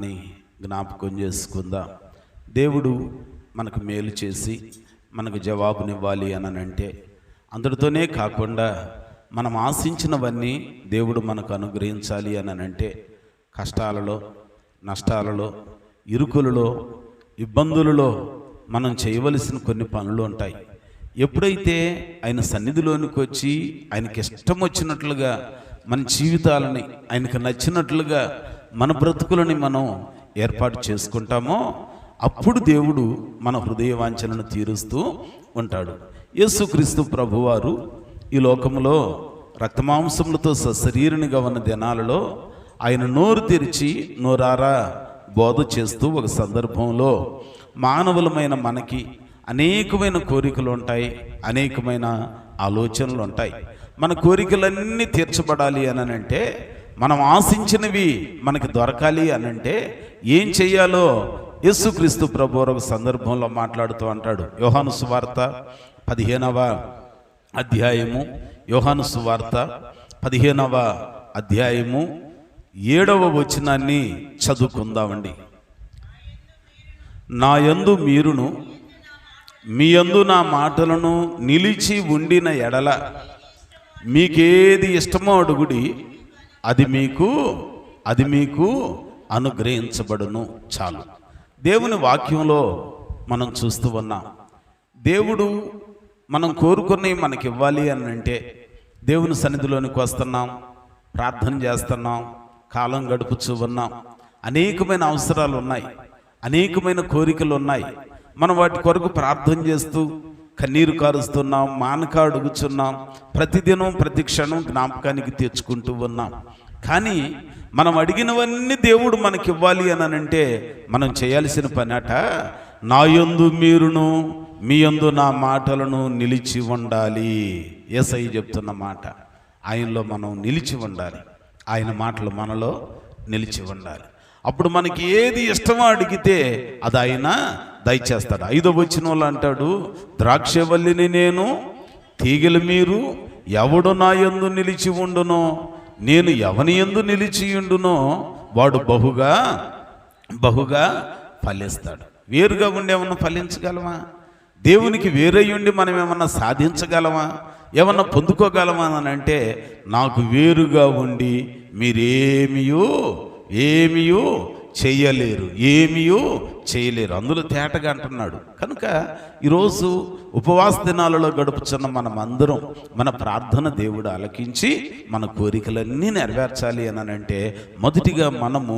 అని జ్ఞాపకం చేసుకుందాం. దేవుడు మనకు మేలు చేసి మనకు జవాబునివ్వాలి అని అంటే అందరితోనే కాకుండా మనం ఆశించినవన్నీ దేవుడు మనకు అనుగ్రహించాలి అని అంటే కష్టాలలో, నష్టాలలో, ఇరుకులలో, ఇబ్బందులలో మనం చేయవలసిన కొన్ని పనులు ఉంటాయి. ఎప్పుడైతే ఆయన సన్నిధిలోనికి వచ్చి ఆయనకి ఇష్టం వచ్చినట్లుగా మన జీవితాలని ఆయనకు నచ్చినట్లుగా మన బ్రతుకులని మనం ఏర్పాటు చేసుకుంటామో అప్పుడు దేవుడు మన హృదయ వాంఛనను తీరుస్తూ ఉంటాడు. యేసుక్రీస్తు ప్రభువారు ఈ లోకంలో రక్తమాంసములతో సశరీరునిగా ఉన్న దినాలలో ఆయన నోరు తెరిచి నోరారా బోధ చేస్తూ ఒక సందర్భంలో మానవులమైన మనకి అనేకమైన కోరికలు ఉంటాయి, అనేకమైన ఆలోచనలు ఉంటాయి. మన కోరికలన్నీ తీర్చబడాలి అని అంటే, మనం ఆశించినవి మనకి దొరకాలి అని అంటే ఏం చెయ్యాలో యేసుక్రీస్తు ప్రభువు ఒక సందర్భంలో మాట్లాడుతూ అంటాడు. యోహాను సువార్త 15వ అధ్యాయము, యోహాను సువార్త 15వ అధ్యాయము 7వ వచనాన్ని చదువుకుందామండి. నా యందు మీరును మీ యందు నా మాటలను నిలిచి ఉండిన ఎడల మీకేది ఇష్టమో అడుగుడి, అది మీకు అనుగ్రహించబడును. చాలు. దేవుని వాక్యంలో మనం చూస్తూ ఉన్నాం. దేవుడు మనం కోరుకుని మనకి ఇవ్వాలి అని అంటే దేవుని సన్నిధిలోనికి వస్తున్నాం, ప్రార్థన చేస్తున్నాం, కాలం గడుపుచూ ఉన్నాం. అనేకమైన అవసరాలు ఉన్నాయి, అనేకమైన కోరికలు ఉన్నాయి. మనం వాటి కొరకు ప్రార్థన చేస్తూ కన్నీరు కారుస్తున్నాం, మానక అడుగుచున్నాం, ప్రతిదినం ప్రతి క్షణం జ్ఞాపకానికి తెచ్చుకుంటూ ఉన్నాం. కానీ మనం అడిగినవన్నీ దేవుడు మనకి ఇవ్వాలి అని అంటే మనం చేయాల్సిన పని అట, నా యందు మీరును మీ యందు నా మాటలను నిలిచి ఉండాలి. యేసయ్య చెప్తున్న మాట, ఆయనలో మనం నిలిచి ఉండాలి, ఆయన మాటలు మనలో నిలిచి ఉండాలి. అప్పుడు మనకి ఏది ఇష్టమో అడిగితే అది ఆయన దయచేస్తాడు. 5వ వచనంలో అంటాడు, ద్రాక్షవల్లిని నేను, తీగలు మీరు, ఎవడు నా యందు నిలిచి ఉండునో, నేను ఎవని యందు నిలిచి ఉండునో వాడు బహుగా ఫలిస్తాడు. వేరుగా ఉండి ఏమన్నా ఫలించగలమా? దేవునికి వేరై ఉండి మనం ఏమన్నా సాధించగలమా? ఏమన్నా పొందుకోగలమా అని అంటే, నాకు వేరుగా ఉండి మీరేమియో చేయలేరు, చేయలేరు. అందులో తేటగా అంటున్నాడు. కనుక ఈరోజు ఉపవాస దినాలలో గడుపుచున్న మనం అందరం మన ప్రార్థన దేవుడు ఆలకించి మన కోరికలన్నీ నెరవేర్చాలి అని అంటే మొదటిగా మనము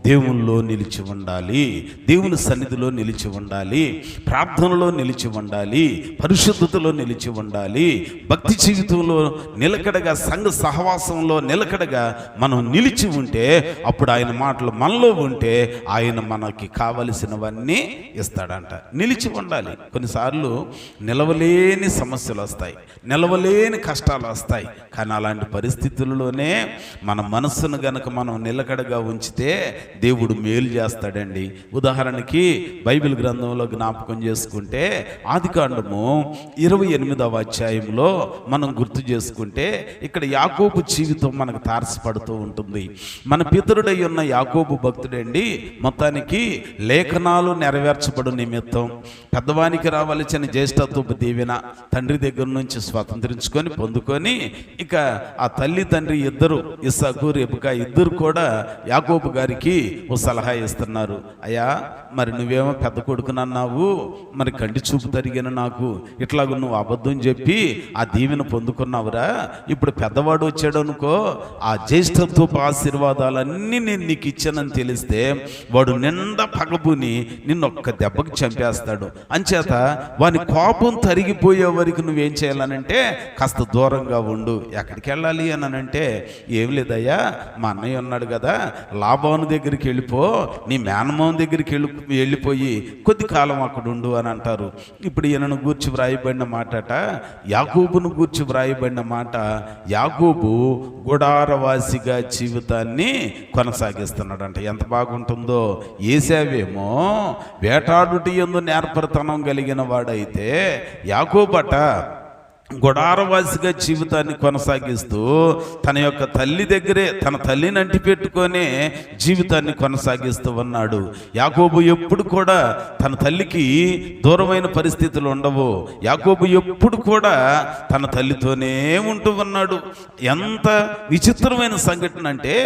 దేవునిలో నిలిచి ఉండాలి, దేవుని సన్నిధిలో నిలిచి ఉండాలి, ప్రార్థనలో నిలిచి ఉండాలి, పరిశుద్ధతలో నిలిచి ఉండాలి, భక్తి జీవితంలో నిలకడగా, సంఘ సహవాసంలో నిలకడగా మనం నిలిచి ఉంటే అప్పుడు ఆయన మాటలు మనలో ఉంటే ఆయన మనకి కావలసినవన్నీ ఇస్తాడంట. నిలిచి ఉండాలి. కొన్నిసార్లు నిలవలేని సమస్యలు వస్తాయి, నిలవలేని కష్టాలు వస్తాయి. కానీ అలాంటి పరిస్థితుల్లోనే మన మనస్సును గనక మనం నిలకడగా ఉంచితే దేవుడు మేలు చేస్తాడండి. ఉదాహరణకి బైబిల్ గ్రంథంలో జ్ఞాపకం చేసుకుంటే ఆదికాండము 28వ అధ్యాయంలో మనం గుర్తు చేసుకుంటే ఇక్కడ యాకోబు జీవితం మనకు తారసపడుతూ ఉంటుంది. మన పితరుడై ఉన్న యాకోబు భక్తుడండి మొత్తానికి లేఖనాలు నెరవేర్చబడు నిమిత్తం పెద్దవానికి రావాల్సిన జ్యేష్ఠత్వపు దీవెన తండ్రి దగ్గర నుంచి స్వతంత్రించుకొని పొందుకొని ఇక ఆ తల్లి తండ్రి ఇద్దరు, ఇస్సాకు రెబెకా ఇద్దరు కూడా యాకోబు గారికి ఓ సలహా ఇస్తున్నారు. అయ్యా, మరి నువ్వేమో పెద్ద కొడుకునన్నావు, మరి కంటి చూపు తరిగిన నాకు ఇట్లాగ నువ్వు అబద్ధం చెప్పి ఆ దీవెన పొందుకున్నావురా. ఇప్పుడు పెద్దవాడు వచ్చాడు అనుకో, ఆ జ్యేష్ఠత్వపు ఆశీర్వాదాలన్నీ నేను నీకు ఇచ్చానని తెలిస్తే వాడు నిండా పగబుని నిన్నొక్క దెబ్బకి చంపేస్తాడు. అంచేత వాని కోపం తరిగిపోయే వరకు నువ్వేం చేయాలనంటే కాస్త దూరంగా ఉండు. ఎక్కడికి వెళ్ళాలి అని అంటే, ఏం లేదయ్యా, మా అన్నయ్య ఉన్నాడు కదా, లాబాను దగ్గరికి వెళ్ళిపో, నీ మేనమామ దగ్గరికి వెళ్ళిపోయి కొద్ది కాలం అక్కడ ఉండు అని అంటారు. ఇప్పుడు ఈయనను గూర్చి వ్రాయబడిన మాటట, యాకోబును గూర్చి వ్రాయబడిన మాట, యాకోబు గుడారవాసిగా జీవితాన్ని కొనసాగిస్తున్నాడంట. ఎంత బాగుంటుందో. ఏశావేమో వేటాడుటి యందు నేర్పరితనం కలిగిన వాడైతే యాకోబట గుడారవాసిగా జీవితాన్ని కొనసాగిస్తూ తన యొక్క తల్లి దగ్గరే తన తల్లిని అంటి పెట్టుకొనే జీవితాన్ని కొనసాగిస్తూ ఉన్నాడు. యాకోబు ఎప్పుడు కూడా తన తల్లికి దూరమైన పరిస్థితులు ఉండవు. యాకోబు ఎప్పుడు కూడా తన తల్లితోనే ఉంటూ ఉన్నాడు. ఎంత విచిత్రమైన సంఘటన అంటే,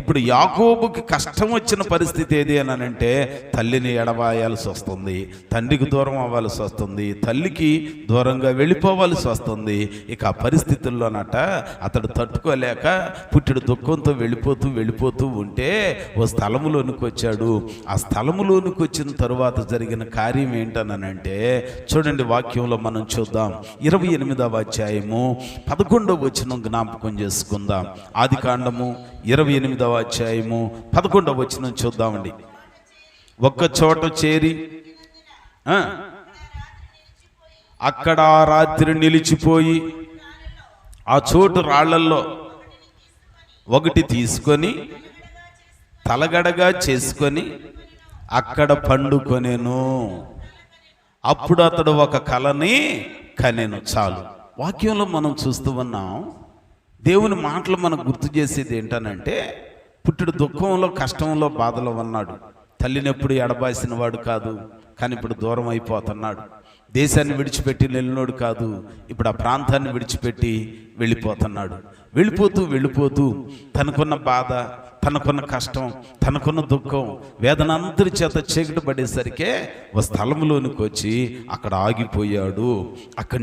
ఇప్పుడు యాకోబుకి కష్టం వచ్చిన పరిస్థితి ఏది అని అంటే, తల్లిని ఎడబాయాల్సి వస్తుంది, తండ్రికి దూరం అవ్వాల్సి వస్తుంది, తల్లికి దూరంగా వెళ్ళిపోవాల్సి వస్తుంది. ఇక ఆ పరిస్థితుల్లోనట అతడు తట్టుకోలేక పుట్టెడు దుఃఖంతో వెళ్ళిపోతూ ఉంటే ఓ స్థలములోనికి వచ్చాడు. ఆ స్థలములోనికి వచ్చిన తరువాత జరిగిన కార్యం ఏంటనంటే, చూడండి వాక్యంలో మనం చూద్దాం. 28వ అధ్యాయము 11వ వచనం జ్ఞాపకం చేసుకుందాం. ఆదికాండము 28వ అధ్యాయము 11వ వచనం చూద్దామండి. ఒక్క చోట చేరి అక్కడ ఆ రాత్రి నిలిచిపోయి ఆ చోటు రాళ్లల్లో ఒకటి తీసుకొని తలగడగా చేసుకొని అక్కడ పండుకొనెను. అప్పుడు అతడు ఒక కలని కనెను. చాలు. వాక్యంలో మనం చూస్తూ ఉన్నాం. దేవుని మాటలు మనకు గుర్తు చేసేది ఏంటనంటే, పుట్టుడు దుఃఖంలో, కష్టంలో, బాధలో ఉన్నాడు. తల్లిని ఎప్పుడు ఎడబాసిన వాడు కాదు, కానీ ఇప్పుడు దూరం అయిపోతున్నాడు. దేశాన్ని విడిచిపెట్టి వెళ్ళినోడు కాదు, ఇప్పుడు ఆ ప్రాంతాన్ని విడిచిపెట్టి వెళ్ళిపోతున్నాడు. వెళ్ళిపోతూ తనకున్న బాధ, తనకున్న కష్టం, తనకున్న దుఃఖం, వేదన అందరి చేత చీకటి పడేసరికే ఒక స్థలంలోనికి వచ్చి అక్కడ ఆగిపోయాడు. అక్కడ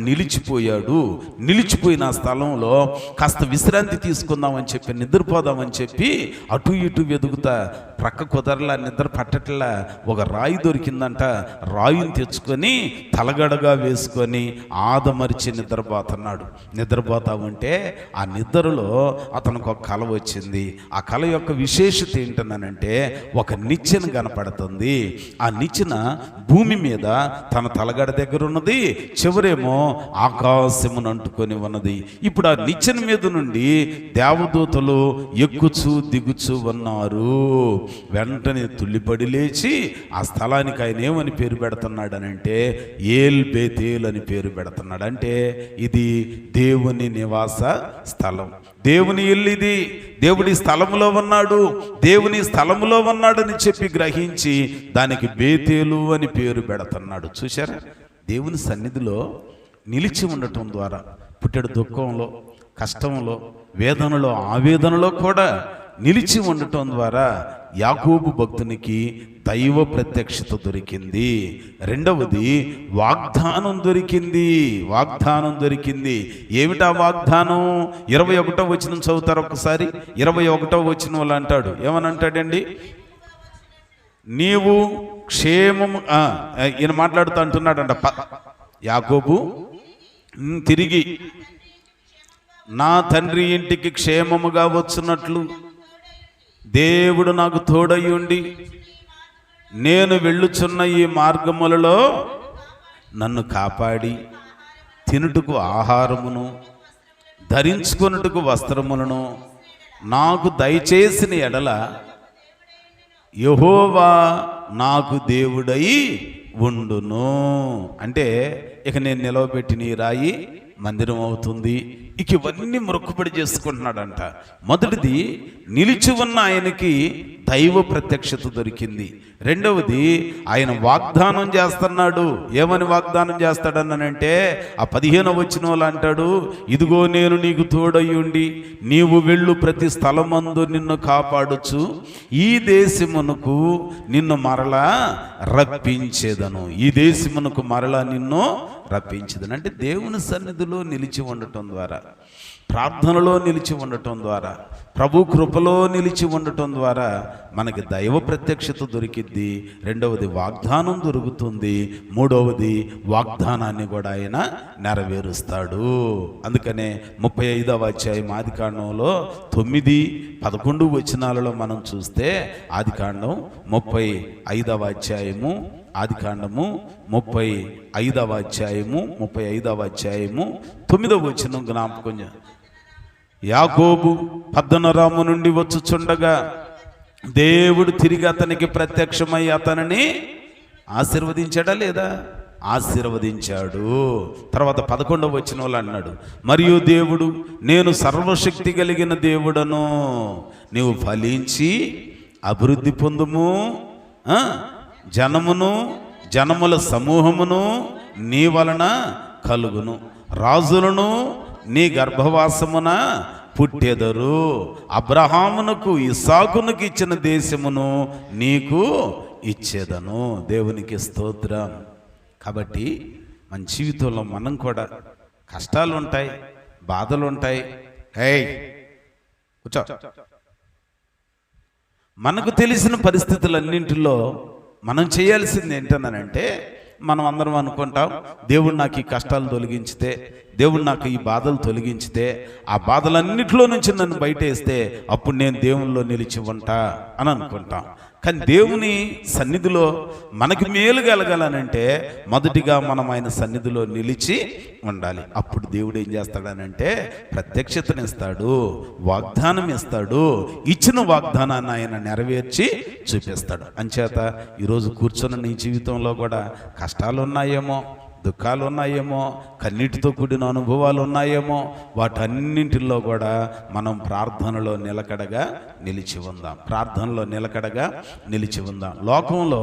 నిలిచిపోయిన ఆ స్థలంలో కాస్త విశ్రాంతి తీసుకుందామని చెప్పి, నిద్రపోదామని చెప్పి అటు ఇటు వెతుకుతా ప్రక్క కుదరలా, నిద్ర పట్టట్లా ఒక రాయి దొరికిందంట. రాయిని తెచ్చుకొని తలగడగా వేసుకొని ఆదమరిచి నిద్రపోతా ఉంటే ఆ నిద్రలో అతనికి ఒక కల వచ్చింది. ఆ కల యొక్క విశేషత ఏంటనంటే, ఒక నిచ్చెన కనపడుతుంది. ఆ నిచ్చెన భూమి మీద తన తలగడ దగ్గర ఉన్నది, చివరేమో ఆకాశమును అంటుకొని ఉన్నది. ఇప్పుడు ఆ నిచ్చెన మీద నుండి దేవదూతలు ఎక్కుచూ దిగుచూ ఉన్నారు. వెంటనే తుల్లిపడి లేచి ఆ స్థలానికి ఆయన ఏమని పేరు పెడుతున్నాడు అనంటే, ఏల్ బేతేల్ అని పేరు పెడుతున్నాడు. అంటే ఇది దేవుని నివాస స్థలం, దేవుని ఇల్లు. ఇది దేవుడి స్థలములో ఉన్నాడు, దేవుని స్థలములో ఉన్నాడని చెప్పి గ్రహించి దానికి బేతేలు అని పేరు పెడుతున్నాడు. చూశారా? దేవుని సన్నిధిలో నిలిచి ఉండటం ద్వారా పుట్టెడు దుఃఖంలో, కష్టంలో, వేదనలో, ఆవేదనలో కూడా నిలిచి ఉండటం ద్వారా యాకోబు భక్తునికి దైవ ప్రత్యక్షత దొరికింది. రెండవది వాగ్దానం దొరికింది. ఏమిటా వాగ్దానం? 21వ వచనం చదువుతారు ఒకసారి. 21వ వచనం వాళ్ళు అంటాడు, ఏమనంటాడండి? నీవు క్షేమము, ఈయన మాట్లాడుతూ అంటున్నాడంట, యాకోబు తిరిగి నా తండ్రి ఇంటికి క్షేమముగా వచ్చున్నట్లు దేవుడు నాకు తోడయ్యుండి నేను వెళ్ళుచున్న ఈ మార్గములలో నన్ను కాపాడి తినుటకు ఆహారమును, ధరించుకొనుటకు వస్త్రములను నాకు దయచేసిన ఎడల యెహోవా నాకు దేవుడై ఉండును. అంటే ఇక నేను నిలవబెట్టిన ఈ రాయి మందిరం అవుతుంది. ఇక ఇవన్నీ మొక్కుబడి చేసుకుంటున్నాడంట. మొదటిది, నిలిచి ఉన్న ఆయనకి దైవ ప్రత్యక్షత దొరికింది. రెండవది, ఆయన వాగ్దానం చేస్తున్నాడు. ఏమని వాగ్దానం చేస్తాడనంటే, ఆ 15వ వచనంలో అంటాడు, ఇదిగో నేను నీకు తోడయ్యుండి నీవు వెళ్ళు ప్రతి స్థలమందు నిన్ను కాపాడుచు ఈ దేశమునకు నిన్ను మరలా రప్పించేదను. ఈ దేశమునకు మరలా నిన్ను రప్పించేదను. అంటే దేవుని సన్నిధిలో నిలిచి ఉండటం ద్వారా, ప్రార్థనలో నిలిచి ఉండటం ద్వారా, ప్రభు కృపలో నిలిచి ఉండటం ద్వారా మనకి దైవ ప్రత్యక్షత దొరికిద్ది. రెండవది వాగ్దానం దొరుకుతుంది. మూడవది వాగ్దానాన్ని కూడా ఆయన నెరవేరుస్తాడు. అందుకనే 35వ అధ్యాయం ఆదికాండంలో 9, 11 వచనాలలో మనం చూస్తే, ఆదికాండం 35వ అధ్యాయము, ఆదికాండము 35వ అధ్యాయము 9వ వచనం జ్ఞాపకం. యాకోబు పద్దనరాము నుండి వచ్చుచుండగా దేవుడు తిరిగి అతనికి ప్రత్యక్షమై అతనిని ఆశీర్వదించాడా లేదా? ఆశీర్వదించాడు. తర్వాత 11వ వచనంలో అన్నాడు, మరియు దేవుడు, నేను సర్వశక్తి కలిగిన దేవుడను, నీవు ఫలించి అభివృద్ధి పొందుము, జనమును జనముల సమూహమును నీ వలన కలుగును, రాజులను నీ గర్భవాసమున పుట్టెదరు, అబ్రహామునకు ఇస్సాకునకు ఇచ్చిన దేశమును నీకు ఇచ్చేదను. దేవునికి స్తోత్రం. కాబట్టి మన జీవితంలో మనం కూడా కష్టాలు ఉంటాయి, బాధలు ఉంటాయి. కూర్చో. మనకు తెలిసిన పరిస్థితులన్నింటిలో మనం చేయాల్సింది ఏంటన్నానంటే, మనం అందరం అనుకుంటాం, దేవుడు నాకు ఈ కష్టాలు తొలగించితే, దేవుడు నాకు ఈ బాధలు తొలగించితే, ఆ బాధలన్నింటిలో నుంచి నన్ను బయట వేస్తే అప్పుడు నేను దేవునిలో నిలిచి ఉంటా అని అనుకుంటాం. కానీ దేవుని సన్నిధిలో మనకి మేలు కలగాలనంటే మొదటిగా మనం ఆయన సన్నిధిలో నిలిచి ఉండాలి. అప్పుడు దేవుడు ఏం చేస్తాడనంటే ప్రత్యక్షతనిస్తాడు, వాగ్దానం ఇస్తాడు, ఇచ్చిన వాగ్దానాన్ని ఆయన నెరవేర్చి చూపిస్తాడు. అంచేత ఈరోజు కూర్చొని నీ జీవితంలో కూడా కష్టాలు ఉన్నాయేమో, దుఃఖాలు ఉన్నాయేమో, కన్నీటితో కూడిన అనుభవాలు ఉన్నాయేమో, వాటన్నింటిలో కూడా మనం ప్రార్థనలో నిలకడగా నిలిచి ఉందాం. ప్రార్థనలో నిలకడగా నిలిచి ఉందాం. లోకంలో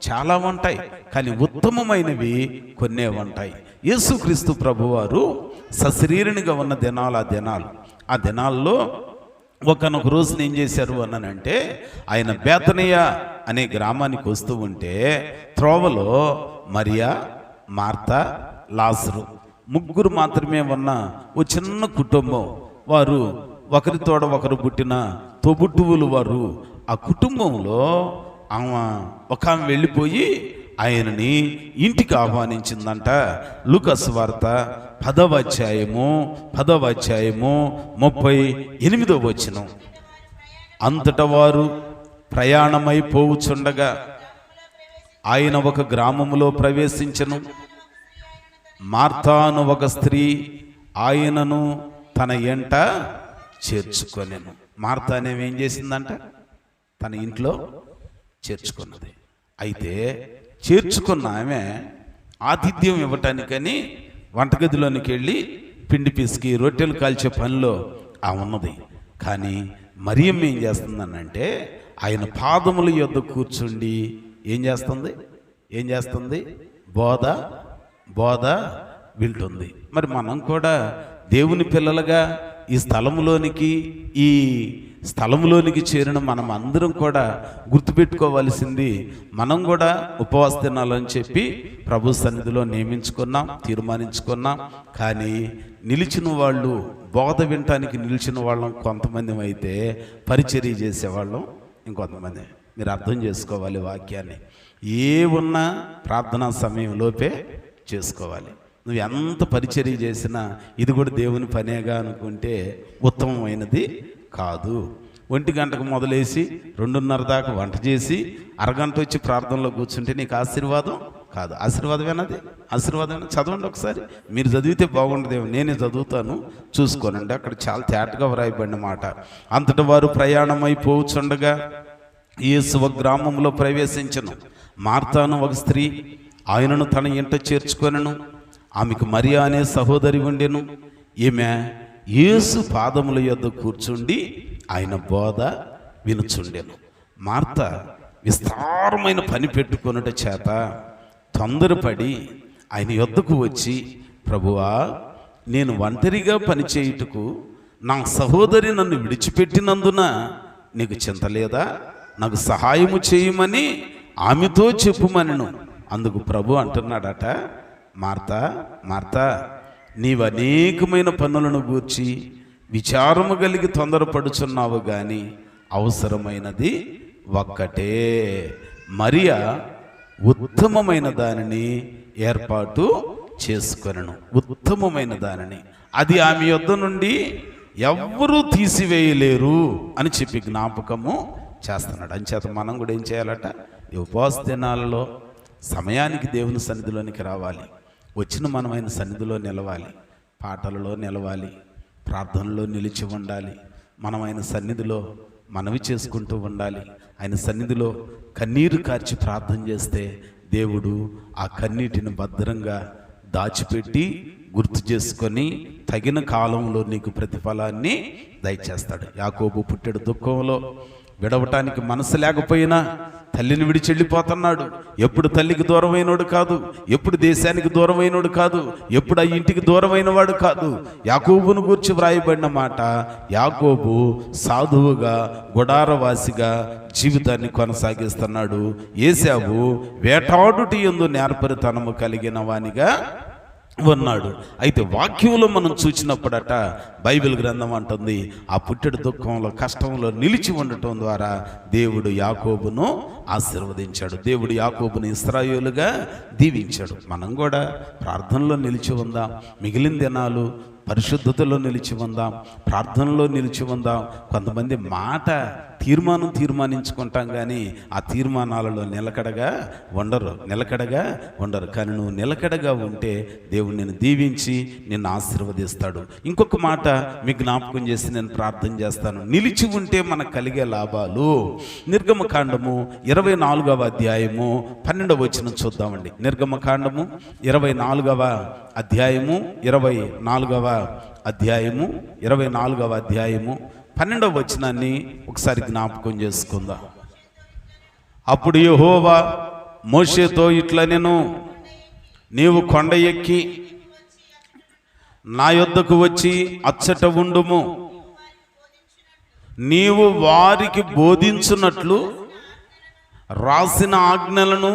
చాలా ఉంటాయి, కానీ ఉత్తమమైనవి కొన్నే ఉంటాయి. యేసుక్రీస్తు ప్రభువారు సశరీరునిగా ఉన్న దినాలు ఆ దినాల్లో ఒకనొక రోజున ఏం చేశారు అనంటే, ఆయన బేతనియ అనే గ్రామానికి వస్తూ ఉంటే త్రోవలో మరియా, మార్తా, లాజరు ముగ్గురు మాత్రమే ఉన్న ఓ చిన్న కుటుంబం. వారు ఒకరితోడ ఒకరు పుట్టిన తోబుట్టువులు వారు. ఆ కుటుంబంలో ఒక ఆమె వెళ్ళిపోయి ఆయనని ఇంటికి ఆహ్వానించిందంట. లూకా సువార్త 10వ అధ్యాయము 38వ వచనం. అంతటా వారు ప్రయాణమై పోవుచుండగా ఆయన ఒక గ్రామములో ప్రవేశించెను. మార్తాను ఒక స్త్రీ ఆయనను తన ఎంట చేర్చుకొనెను. మార్తా అనేవి ఏం చేసిందంట? తన ఇంట్లో చేర్చుకున్నది. అయితే చేర్చుకున్న ఆమె ఆతిథ్యం ఇవ్వటానికని వంటగదిలోనికి వెళ్ళి పిండి పిసికి రొట్టెలు కాల్చే పనిలో ఉన్నది. కానీ మరియమ్మ ఏం చేస్తుందనంటే ఆయన పాదముల యొద్ద కూర్చుండి ఏం చేస్తుంది? బోధ వింటుంది. మరి మనం కూడా దేవుని పిల్లలుగా ఈ స్థలములోనికి చేరిన మనం అందరం కూడా గుర్తుపెట్టుకోవాల్సింది, మనం కూడా ఉపవాస దినాలని చెప్పి ప్రభు సన్నిధిలో తీర్మానించుకున్నాం. కానీ నిలిచిన వాళ్ళు, బోధ వినటానికి నిలిచిన వాళ్ళం కొంతమంది అయితే, పరిచర్య చేసేవాళ్ళం ఇంకొంతమంది. మీరు అర్థం చేసుకోవాలి వాక్యాన్ని. ఏ ఉన్నా ప్రార్థనా సమయంలోపే చేసుకోవాలి. నువ్వు ఎంత పరిచర్య చేసినా ఇది కూడా దేవుని పనేగా అనుకుంటే ఉత్తమమైనది కాదు. 1 గంటకు మొదలేసి 2:30 దాకా వంట చేసి అరగంట వచ్చి ప్రార్థనలో కూర్చుంటే నీకు ఆశీర్వాదం కాదు. ఆశీర్వాదం చదవండి ఒకసారి. మీరు చదివితే బాగుండదేమో, నేనే చదువుతాను, చూసుకోనండి. అక్కడ చాలా తేటగా వ్రాయబడిన మాట. అంతటా వారు ప్రయాణమై పోవుచుండగా యేసు ఒక గ్రామంలో ప్రవేశించెను. మార్తాను ఒక స్త్రీ ఆయనను తన ఇంట చేర్చుకొనెను. ఆమెకు మరియా అనే సహోదరి ఉండెను. ఈమె యేసు పాదముల యొద్ద కూర్చుండి ఆయన బోధ వినుచుండెను. మార్త విస్తారమైన పని పెట్టుకొనుట చేత తొందరపడి ఆయన యొద్దకు వచ్చి, ప్రభువా, నేను ఒంటరిగా పనిచేయుటకు నా సహోదరి నన్ను విడిచిపెట్టినందున నీకు చింత లేదా? నాకు సహాయము చేయమని ఆమెతో చెప్పుమనెను. అందుకు ప్రభు అంటున్నాడట, మార్తా, నీవు అనేకమైన పనులను గూర్చి విచారము కలిగి తొందరపడుచున్నావు, కానీ అవసరమైనది ఒక్కటే. మరియా ఉత్తమమైన దానిని ఏర్పాటు చేసుకొనెను. ఉత్తమమైన దానిని, అది ఆమె యొద్ద నుండి ఎవ్వరూ తీసివేయలేరు అని చెప్పి జ్ఞాపకము చేస్తున్నాడు. అంచేత మనం కూడా ఏం చేయాలట? ఈ ఉపవాస దినాలలో సమయానికి దేవుని సన్నిధిలోనికి రావాలి. వచ్చిన మనం ఆయన సన్నిధిలో నిలవాలి, పాటలలో నిలవాలి, ప్రార్థనలో నిలిచి ఉండాలి. మనం ఆయన సన్నిధిలో మనవి చేసుకుంటూ ఉండాలి. ఆయన సన్నిధిలో కన్నీరు కార్చి ప్రార్థన చేస్తే దేవుడు ఆ కన్నీటిని భద్రంగా దాచిపెట్టి గుర్తు చేసుకొని తగిన కాలంలో నీకు ప్రతిఫలాన్ని దయచేస్తాడు. యాకోబు పుట్టెడు దుఃఖంలో, విడవటానికి మనసు లేకపోయినా తల్లిని విడిచి వెళ్ళిపోతున్నాడు. ఎప్పుడు తల్లికి దూరమైనోడు కాదు, ఎప్పుడు దేశానికి దూరమైనోడు కాదు, ఎప్పుడు ఆ ఇంటికి దూరమైన వాడు కాదు. యాకోబును గూర్చి వ్రాయబడిన మాట, యాకోబు సాధువుగా గుడారవాసిగా జీవితాన్ని కొనసాగిస్తున్నాడు. ఏశావు వేటాడుటి యందు నేర్పరితనము కలిగిన వానిగా ఉన్నాడు. అయితే వాక్యంలో మనం చూసినప్పుడట బైబిల్ గ్రంథం అంటుంది, ఆ పుట్టెడు దుఃఖంలో కష్టంలో నిలిచి ఉండటం ద్వారా దేవుడు యాకోబును ఆశీర్వదించాడు. దేవుడు యాకోబును ఇశ్రాయేలుగా దీవించాడు. మనం కూడా ప్రార్థనలో నిలిచి ఉందాం, మిగిలిన దినాలు పరిశుద్ధతలో నిలిచి ఉందాం, ప్రార్థనలో నిలిచి ఉందాం. కొంతమంది మాట తీర్మానించుకుంటాం కానీ ఆ తీర్మానాలలో నిలకడగా ఉండరు. కానీ నువ్వు నిలకడగా ఉంటే దేవుడు నిన్ను దీవించి నిన్ను ఆశీర్వదిస్తాడు. ఇంకొక మాట మీకు జ్ఞాపకం చేసి నేను ప్రార్థన చేస్తాను. నిలిచి ఉంటే మనకు కలిగే లాభాలు. నిర్గమకాండము 24వ అధ్యాయము 12వ వచనం చూద్దామండి. నిర్గమకాండము 24వ అధ్యాయము 24వ అధ్యాయము 12వ వచనాన్ని ఒకసారి జ్ఞాపకం చేసుకుందాం. అప్పుడు యెహోవా మోషేతో ఇట్లా, నీవు కొండ ఎక్కి నా యొద్దకు వచ్చి అచ్చట ఉండుము, నీవు వారికి బోధించున్నట్లు రాసిన ఆజ్ఞలను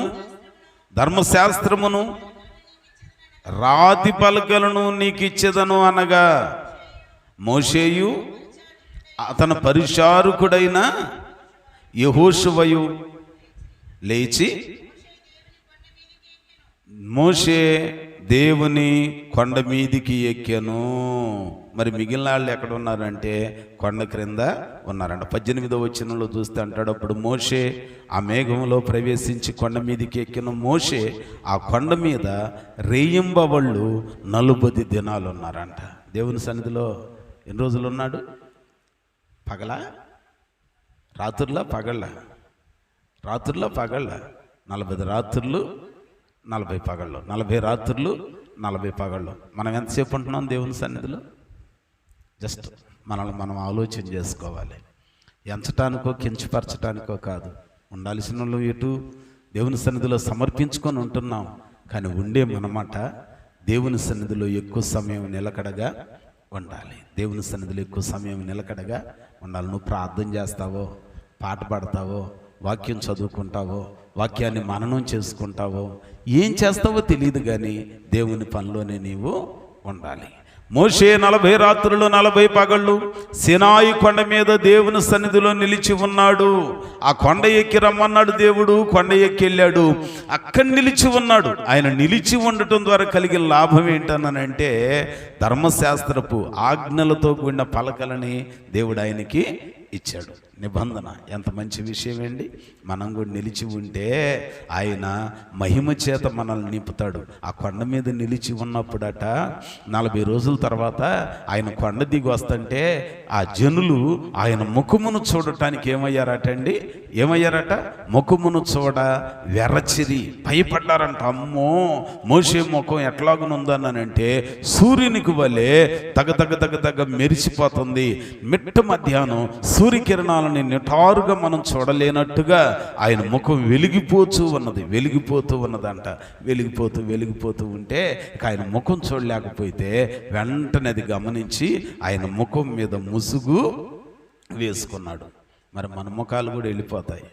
ధర్మశాస్త్రమును రాతి పలకలను నీకు ఇచ్చేదను అనగా, మోషేయు అతని పరిచారకుడైన యెహోషువయు లేచి మోషే దేవుని కొండ మీదికి ఎక్కాను. మరి మిగిలిన వాళ్ళు ఎక్కడ ఉన్నారంటే కొండ క్రింద ఉన్నారంట. 18వ వచనంలో చూస్తే అంటాడు, అప్పుడు మోషే ఆ మేఘంలో ప్రవేశించి కొండ మీదికి ఎక్కిన మోషే ఆ కొండ మీద రేయింబవళ్ళు 40 దినాలు ఉన్నారంట. దేవుని సన్నిధిలో ఎన్ని రోజులు ఉన్నాడు? పగలా రాత్రుల్లో పగళ్ళ 40 రాత్రులు 40 పగళ్ళు, 40 రాత్రులు 40 పగళ్ళు. మనం ఎంతసేపు ఉంటున్నాం దేవుని సన్నిధిలో? జస్ట్ మనల్ని మనం ఆలోచన చేసుకోవాలి. ఎంచటానికో కించపరచటానికో కాదు. ఉండాల్సిన వాళ్ళు ఎటు దేవుని సన్నిధిలో సమర్పించుకొని ఉంటున్నాం. కానీ ఉండే మనమాట దేవుని సన్నిధిలో ఎక్కువ సమయం నిలకడగా ఉండాలి. దేవుని సన్నిధిలో ఎక్కువ సమయం నిలకడగా ఉండాలి. నువ్వు ప్రార్థన చేస్తావో, పాట పాడతావో, వాక్యం చదువుకుంటావో, వాక్యాన్ని మననం చేసుకుంటావో, ఏం చేస్తావో తెలియదు, కానీ దేవుని పనిలోనే నీవు ఉండాలి. మోషే 40 రాత్రులు 40 పగళ్ళు సినాయి కొండ మీద దేవుని సన్నిధిలో నిలిచి ఉన్నాడు. ఆ కొండ ఎక్కి రమ్మన్నాడు దేవుడు, కొండ ఎక్కి వెళ్ళాడు, అక్కడ నిలిచి ఉన్నాడు. ఆయన నిలిచి ఉండటం ద్వారా కలిగే లాభం ఏంటనంటే, ధర్మశాస్త్రపు ఆజ్ఞలతో కూడిన పలకలని దేవుడు ఆయనకి ఇచ్చాడు. నిబంధన ఎంత మంచి విషయం అండి. మనం కూడా నిలిచి ఉంటే ఆయన మహిమ చేత మనల్ని నింపుతాడు. ఆ కొండ మీద నిలిచి ఉన్నప్పుడట 40 రోజుల తర్వాత ఆయన కొండ దిగి వస్తుంటే ఆ జనులు ఆయన ముఖమును చూడటానికి ఏమయ్యారట? ముఖమును చూడ వెరచిరి భయపడ్డారంట. అమ్మో, మోషే ముఖం ఎట్లాగునుందనంటే సూర్యునికి వలె తగ మెరిసిపోతుంది. మిట్ట మధ్యాహ్నం సూర్యకిరణాలని నిటారుగా మనం చూడలేనట్టుగా ఆయన ముఖం వెలిగిపోతూ ఉన్నదంట. వెలిగిపోతూ ఉంటే ఆయన ముఖం చూడలేకపోతే వెంటనే అది గమనించి ఆయన ముఖం మీద ముసుగు వేసుకున్నాడు. మరి మన ముఖాలు కూడా వెళ్ళిపోతాయి.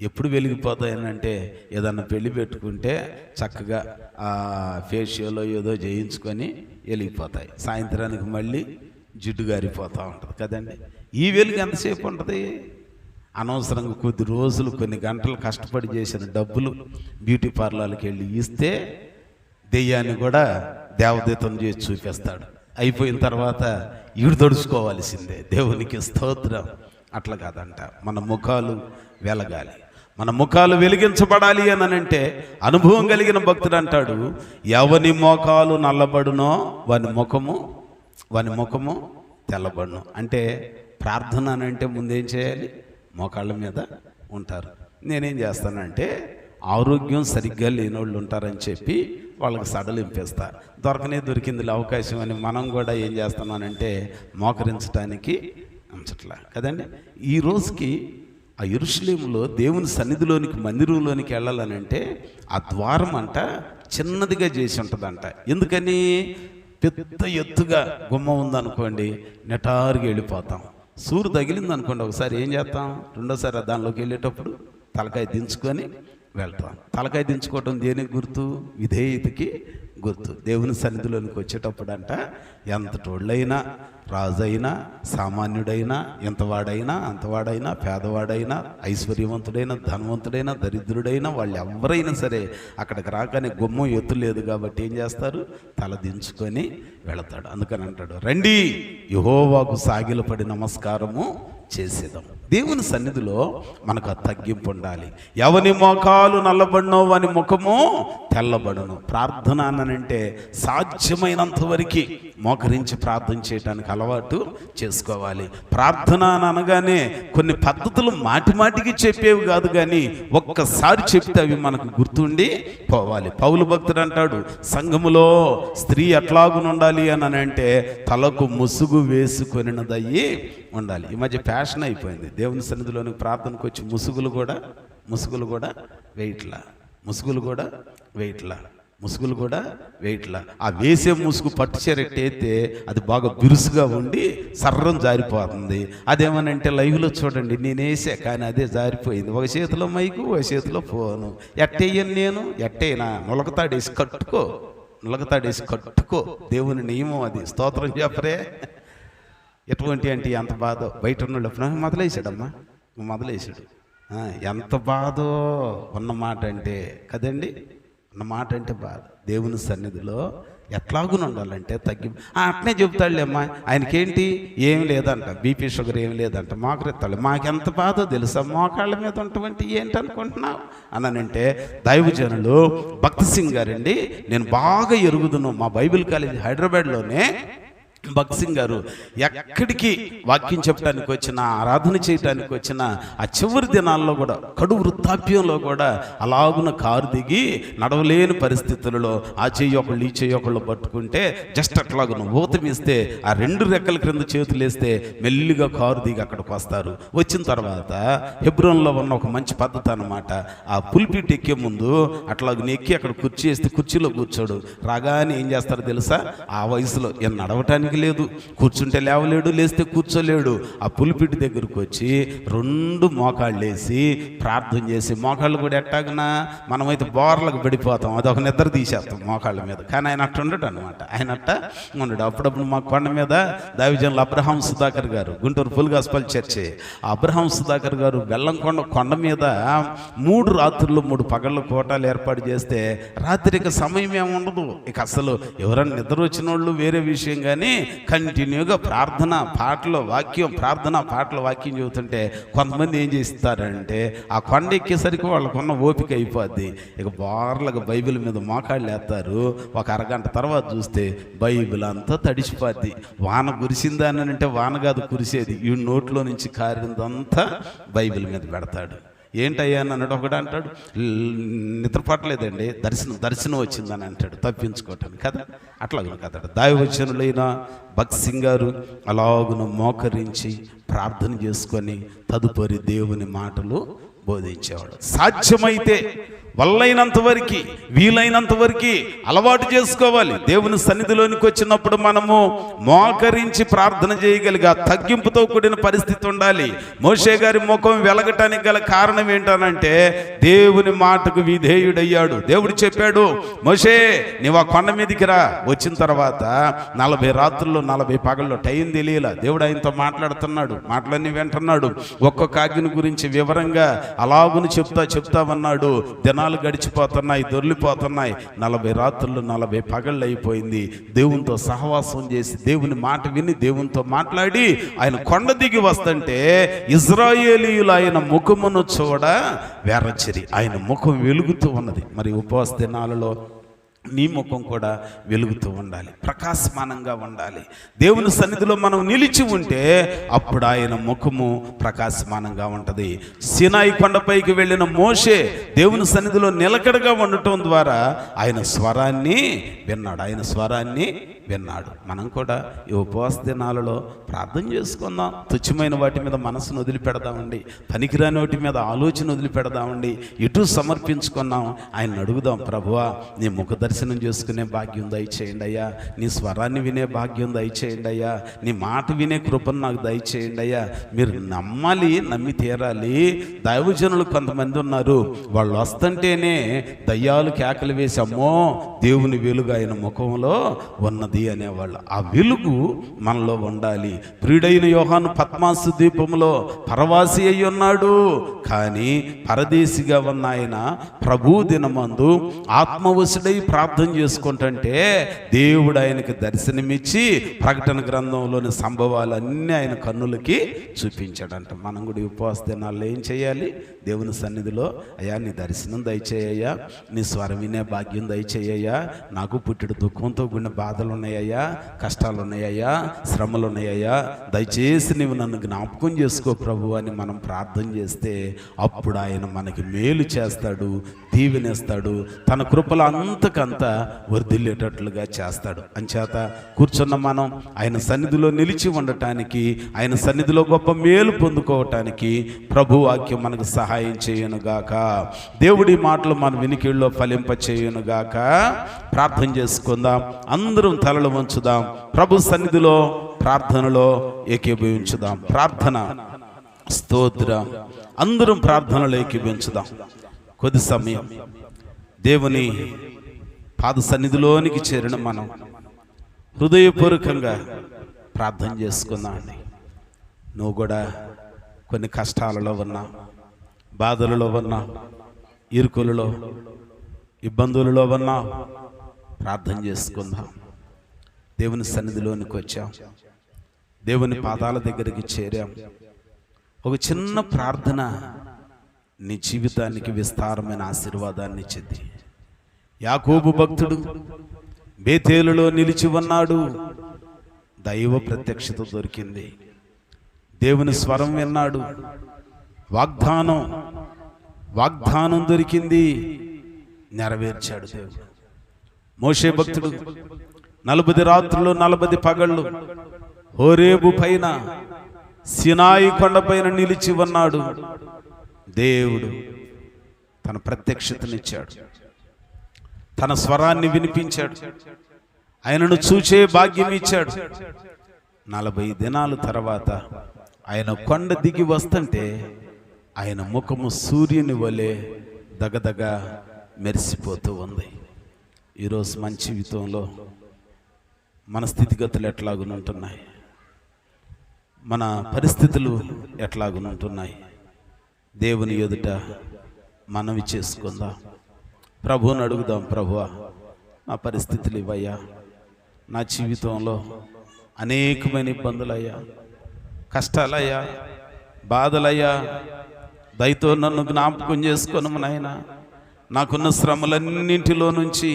ఎప్పుడు వెలిగిపోతాయనంటే, ఏదన్నా పెళ్లి పెట్టుకుంటే చక్కగా ఆ ఫేషియల్ ఏదో చేయించుకొని వెలిగిపోతాయి. సాయంత్రానికి మళ్ళీ జిడ్డు గారిపోతూ ఉంటుంది కదండి. ఈ వెలుగు ఎంతసేపు ఉంటుంది? అనవసరంగా కొద్ది రోజులు కొన్ని గంటలు కష్టపడి చేసిన డబ్బులు బ్యూటీ పార్లర్కి వెళ్ళి ఇస్తే దెయ్యాన్ని కూడా దేవదూతం చేసి చూపిస్తాడు. అయిపోయిన తర్వాత ఈడు దడుచుకోవాల్సిందే. దేవునికి స్తోత్రం. అట్లా కాదంట. మన ముఖాలు వెలగాలి, మన ముఖాలు వెలిగించబడాలి అని అంటే అనుభవం కలిగిన భక్తుడు అంటాడు, ఎవని మోకాలు నల్లబడునో వాని ముఖము తెల్లబడును. అంటే ప్రార్థన అని అంటే ముందేం చేయాలి? మోకాళ్ళ మీద ఉంటారు. నేనేం చేస్తానంటే ఆరోగ్యం సరిగ్గా లేనోళ్ళు ఉంటారని చెప్పి వాళ్ళకి సడలింపేస్తా. దొరికిందిలే అవకాశం అని మనం కూడా ఏం చేస్తున్నానంటే మోకరించడానికి ఉంచట్లా కదండి. ఈ రోజుకి ఆ యెరూషలేములో దేవుని సన్నిధిలోనికి మందిరంలోనికి వెళ్ళాలనంటే ఆ ద్వారం అంట చిన్నదిగా చేసి ఉంటుందంట. ఎందుకని? పెద్ద ఎత్తుగా గుమ్మ ఉందనుకోండి, నెటారుగా వెళ్ళిపోతాం. సూరు తగిలింది అనుకోండి, ఒకసారి ఏం చేస్తాం, రెండోసారి దానిలోకి వెళ్ళేటప్పుడు తలకాయ దించుకొని వెళ్తాం. తలకాయ దించుకోవటం దేనికి గుర్తు? విధేయతకి గుర్తు. దేవుని సన్నిధిలోనికి వచ్చేటప్పుడు అంట ఎంతటోళ్ళైనా, రాజైనా, సామాన్యుడైనా, ఎంతవాడైనా, అంతవాడైనా, పేదవాడైనా, ఐశ్వర్యవంతుడైనా, ధనవంతుడైనా, దరిద్రుడైనా, వాళ్ళు ఎవరైనా సరే అక్కడికి రాగానే గుమ్మం ఎత్తు లేదు కాబట్టి ఏం చేస్తారు? తల దించుకొని వెళతాడు. అందుకని అంటాడు, రండి యెహోవాకు సాగిలపడి నమస్కారము చేసేదాం. దేవుని సన్నిధిలో మనకు ఆ తగ్గింపు ఉండాలి. ఎవని మోకాలు నల్లబడినో వాని ముఖము తెల్లబడును. ప్రార్థన అనంటే సాధ్యమైనంత వరకు మోకరించి ప్రార్థన చేయడానికి అలవాటు చేసుకోవాలి. ప్రార్థన అనగానే కొన్ని పద్ధతులు మాటిమాటికి చెప్పేవి కాదు, కానీ ఒక్కసారి చెప్తే అవి మనకు గుర్తుండి పోవాలి. పౌలు భక్తుడు అంటాడు, సంఘములో స్త్రీ ఎట్లాగునుండాలి అని అంటే తలకు ముసుగు వేసుకొనినదయ్యి ఉండాలి. ఈ మధ్య ఫ్యాషన్ అయిపోయింది. దేవుని సన్నిధిలోనికి ప్రార్థనకు వచ్చి ముసుగులు కూడా వెయిట్లా. ఆ వేసే ముసుగు పట్టు చీరెట్టయితే అది బాగా బిరుసుగా ఉండి సర్రం జారిపోతుంది. అదేమనంటే లైవ్లో చూడండి, నేనేసా కానీ అదే జారిపోయింది. ఒక చేతిలో మైకు, ఒక చేతిలో ఫోను. ఎట్టేయను నేను, ఎట్టయినా నులకతాడేసి కట్టుకో. దేవుని నియమం అది. స్తోత్రం చెప్పరే. ఎటువంటి అంటే ఎంత బాధో బయట ఉన్నప్పుడు మొదలేసాడు. ఎంత బాధో ఉన్నమాట అంటే కదండి, ఉన్నమాట అంటే బాధ. దేవుని సన్నిధిలో ఎట్లాగుని ఉండాలంటే అట్నే చెబుతాడులేమ్మా, ఆయనకేంటి ఏం లేదంట, బీపీ షుగర్ ఏం లేదంట, మోకరెత్తాడు. మాకెంత బాధో తెలుసా, మోకాళ్ళ మీద ఉన్నటువంటి ఏంటనుకుంటున్నావు అనంటే దైవజనులు భక్త్ సింగ్ గారండి, నేను బాగా ఎరుగుదును. మా బైబిల్ కాలేజ్ హైదరాబాద్లోనే భక్త్ సింగ్ గారు ఎక్కడికి వాక్యం చెప్పడానికి వచ్చిన, ఆరాధన చేయడానికి వచ్చిన ఆ చివరి దినాల్లో కూడా, కడు వృద్ధాప్యంలో కూడా అలాగున కారు దిగి నడవలేని పరిస్థితులలో ఆ చెయ్యి ఒకళ్ళు ఈ చెయ్యి ఒకళ్ళు పట్టుకుంటే జస్ట్ అట్లాగున ఊతమిస్తే ఆ రెండు రెక్కల క్రింద చేతులు వేస్తే మెల్లిగా కారు దిగి అక్కడికి వస్తారు. వచ్చిన తర్వాత హెబ్రోన్లో ఉన్న ఒక మంచి పద్ధతి అన్నమాట. ఆ పుల్పిట్ ఎక్కే ముందు అట్లాగున ఎక్కి అక్కడ కుర్చీ వేస్తే కుర్చీలో కూర్చోడు. రాగానే ఏం చేస్తారో తెలుసా, ఆ వయసులో నడవటానికి లేదు, కూర్చుంటే లేవలేడు, లేస్తే కూర్చోలేడు. ఆ పులిపిటి దగ్గరకు వచ్చి రెండు మోకాళ్ళు వేసి ప్రార్థన చేసి, మోకాళ్ళు కూడా ఎట్టాగనా మనమైతే బోర్లకు పడిపోతాం, అదొక నిద్ర తీసేస్తాం మోకాళ్ళ మీద. కానీ ఆయన అట్ట ఉండడు అనమాట. ఆయన అట్ట ఉండడు. అప్పుడప్పుడు మా కొండ మీద దైవజనులు అబ్రహాం సుధాకర్ గారు, గుంటూరు ఫుల్ గాస్పల్ చర్చి, ఆ అబ్రహాం సుధాకర్ గారు బెల్లంకొండ కొండ మీద 3 రాత్రులు 3 పగళ్ళు కోటాలు ఏర్పాటు చేస్తే రాత్రికి సమయం ఏముండదు. ఇక అసలు ఎవరన్నా నిద్ర వచ్చిన వాళ్ళు వేరే విషయం, కానీ కంటిన్యూగా ప్రార్థన పాటలు వాక్యం చెబుతుంటే కొంతమంది ఏం చేస్తారంటే ఆ కొండ ఎక్కేసరికి వాళ్ళకున్న ఓపిక అయిపోద్ది. ఇక బార్లకు బైబిల్ మీద మోకాళ్ళు వేస్తారు. ఒక అరగంట తర్వాత చూస్తే బైబిల్ అంతా తడిసిపోద్ది. వాన కురిసిందా అని అంటే వాన కాదు కురిసేది, ఈ నోట్లో నుంచి కారిందంతా బైబిల్ మీద పెడతాడు. ఏంటయ్యా అని అన్నాడు. ఒకటి అంటాడు, నిద్రపట్టలేదండి, దర్శనం వచ్చిందని అంటాడు, తప్పించుకోవటానికి కదా. అట్లాగే కదా దైవజనులైన భక్త్ సింగ్ గారు అలాగున మోకరించి ప్రార్థన చేసుకొని తదుపరి దేవుని మాటలు బోధించేవాడు. సాధ్యమైతే వల్లైనంత వరకు, వీలైనంత వరకు అలవాటు చేసుకోవాలి. దేవుని సన్నిధిలోనికి వచ్చినప్పుడు మనము మోకరించి ప్రార్థన చేయగలిగా తగ్గింపుతో కూడిన పరిస్థితి ఉండాలి. మోషే గారి ముఖం వెలగటానికి గల కారణం ఏంటనంటే దేవుని మాటకు విధేయుడయ్యాడు. దేవుడు చెప్పాడు, మోషే నీవు ఆ కొండ మీదకి రా. వచ్చిన తర్వాత 40 రాత్రుల్లో 40 పగల్లో టైం తెలియలా. దేవుడు ఆయనతో మాట్లాడుతున్నాడు, మాటలన్నీ వింటున్నాడు. ఒక్కొక్క ఆజ్ఞ గురించి వివరంగా అలాగును చెప్తామన్నాడు. దినాలు గడిచిపోతున్నాయి, దొర్లిపోతున్నాయి. 40 రాత్రులు 40 పగళ్ళు అయిపోయింది. దేవునితో సహవాసం చేసి దేవుని మాట విని దేవునితో మాట్లాడి ఆయన కొండ దిగి వస్తుంటే ఇజ్రాయేలీయులు ఆయన ముఖమును చూడ వెరచిరి. ఆయన ముఖం వెలుగుతూ ఉన్నది. మరి ఉపవాస దినాలలో నీ ముఖం కూడా వెలుగుతూ ఉండాలి, ప్రకాశమానంగా ఉండాలి. దేవుని సన్నిధిలో మనం నిలిచి ఉంటే అప్పుడు ఆయన ముఖము ప్రకాశమానంగా ఉంటుంది. సీనాయి కొండపైకి వెళ్ళిన మోషే దేవుని సన్నిధిలో నిలకడగా ఉండటం ద్వారా ఆయన స్వరాన్ని విన్నాడు. మనం కూడా ఈ ఉపవాస దినాలలో ప్రార్థన చేసుకుందాం. తుచ్చమైన వాటి మీద మనసును వదిలిపెడదామండి, పనికిరాని వాటి మీద ఆలోచన వదిలిపెడదామండి. ఎటు సమర్పించుకున్నాం ఆయన అడుగుదాం, ప్రభువా నీ ముఖ దర్శనం చేసుకునే భాగ్యం దయచేయండి అయ్యా, నీ స్వరాన్ని వినే భాగ్యం దయచేయండి అయ్యా, నీ మాట వినే కృపను నాకు దయచేయండి అయ్యా. మీరు నమ్మి తీరాలి. దైవజనులు కొంతమంది ఉన్నారు, వాళ్ళు వస్తుంటేనే దయ్యాలు కేకలు వేసి అమ్మో దేవుని వెలుగు ఆయన ముఖంలో ఉన్నది అనేవాళ్ళు. ఆ వెలుగు మనలో ఉండాలి. ప్రియుడైన యోహాను పద్మాసు ద్వీపంలో పరవాసి అయి ఉన్నాడు, కానీ పరదేశిగా ఉన్న ఆయన ప్రభు దినమందు ఆత్మవశుడై ప్రార్థన చేసుకుంటుంటే దేవుడు ఆయనకి దర్శనమిచ్చి ప్రకటన గ్రంథంలోని సంభవాలన్నీ ఆయన కన్నులకి చూపించాడంట. మనం కూడా ఉపవాస దినాల్లో ఏం చేయాలి? దేవుని సన్నిధిలో అయ్యా నీ దర్శనం దయచేయ్యా, నీ స్వరం వినే భాగ్యం దయచేయ్యా, నాకు పుట్టిన దుఃఖంతో కూడిన బాధలు ఉన్నాయ్యా, కష్టాలు ఉన్నాయ్యా, శ్రమలు ఉన్నాయ్యా, దయచేసి నీవు నన్ను జ్ఞాపకం చేసుకో ప్రభు అని మనం ప్రార్థన చేస్తే అప్పుడు ఆయన మనకి మేలు చేస్తాడు, దీవెనేస్తాడు, తన కృపలు అంతకంతా వర్ధిల్లేటట్లుగా చేస్తాడు. అంచేత కూర్చున్న మనం ఆయన సన్నిధిలో నిలిచి ఉండటానికి, ఆయన సన్నిధిలో గొప్ప మేలు పొందుకోవటానికి ప్రభు వాక్యం మనకు సహాయం చేయునుగాక. దేవుడి మాటలు మన వినికిడిలో ఫలింప చేయునుగాక. ప్రార్థన చేసుకుందాం. అందరం తలలు వంచుదాం. ప్రభు సన్నిధిలో ప్రార్థనలో ఏకీభవించుదాం. ప్రార్థన, స్తోత్రం. అందరం ప్రార్థనలో ఏకీభవించుదాం. కొద్ది సమయం దేవుని పాద సన్నిధిలోనికి చేరిన మనం హృదయపూర్వకంగా ప్రార్థన చేసుకుందామండి. నువ్వు కూడా కొన్ని కష్టాలలో ఉన్నా, బాధలలో ఉన్నా, ఇరుకులలో, ఇబ్బందులలో ఉన్నా ప్రార్థన చేసుకుందాం. దేవుని సన్నిధిలోనికి వచ్చాం, దేవుని పాదాల దగ్గరికి చేరాం. ఒక చిన్న ప్రార్థన నీ జీవితానికి విస్తారమైన ఆశీర్వాదాన్ని ఇచ్చింది. యాకోబు భక్తుడు బేతేలులో నిలిచి ఉన్నాడు. దైవ ప్రత్యక్షత దొరికింది, దేవుని స్వరం విన్నాడు, వాగ్దానం దొరికింది, నెరవేర్చాడు దేవుడు. మోషే భక్తుడు 40 రాత్రులు 40 పగళ్ళు హోరేబు పైన సీనాయి కొండపైన నిలిచి ఉన్నాడు. దేవుడు తన ప్రత్యక్షతనిచ్చాడు, తన స్వరాన్ని వినిపించాడు, ఆయనను చూచే భాగ్యం ఇచ్చాడు. 40 దినాల తర్వాత ఆయన కొండ దిగి వస్తుంటే ఆయన ముఖము సూర్యుని వలె దగదగ మెరిసిపోతూ ఉంది. ఈరోజు మన జీవితంలో మన స్థితిగతులు ఎట్లాగునుంటున్నాయి, మన పరిస్థితులు ఎట్లాగునుంటున్నాయి? దేవుని ఎదుట మనవి చేసుకుందాం. ప్రభువుని అడుగుదాం, ప్రభువా నా పరిస్థితులు ఇవయ్యా, నా జీవితంలో అనేకమైన ఇబ్బందులయ్యా, కష్టాలయ్యా, బాధలయ్యా, దయతో నన్ను జ్ఞాపకం చేసుకొను నాయనా, నాకున్న శ్రమలన్నింటిలో నుంచి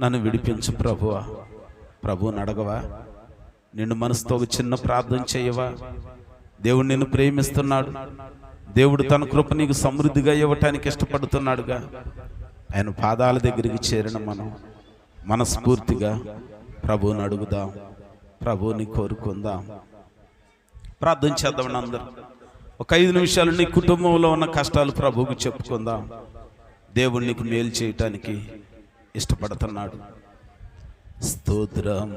నన్ను విడిపించు ప్రభువా. ప్రభువుని అడగవా? నిన్ను మనసుతో ఒక చిన్న ప్రార్థన చేయవా? దేవుడు నిన్ను ప్రేమిస్తున్నాడు. దేవుడు తన కృప నీకు సమృద్ధిగా ఇవ్వటానికి ఇష్టపడుతున్నాడుగా. ఆయన పాదాల దగ్గరికి చేరిన మనం మనస్ఫూర్తిగా ప్రభువుని అడుగుదాం, ప్రభువుని కోరుకుందాం. ప్రార్థన చేద్దాం. అందరూ ఒక 5 నిమిషాలు నీ కుటుంబంలో ఉన్న కష్టాలు ప్రభువుకి చెప్పుకుందాం. దేవుడు నీకు మేలు చేయటానికి ఇష్టపడుతున్నాడు. స్తోత్రం.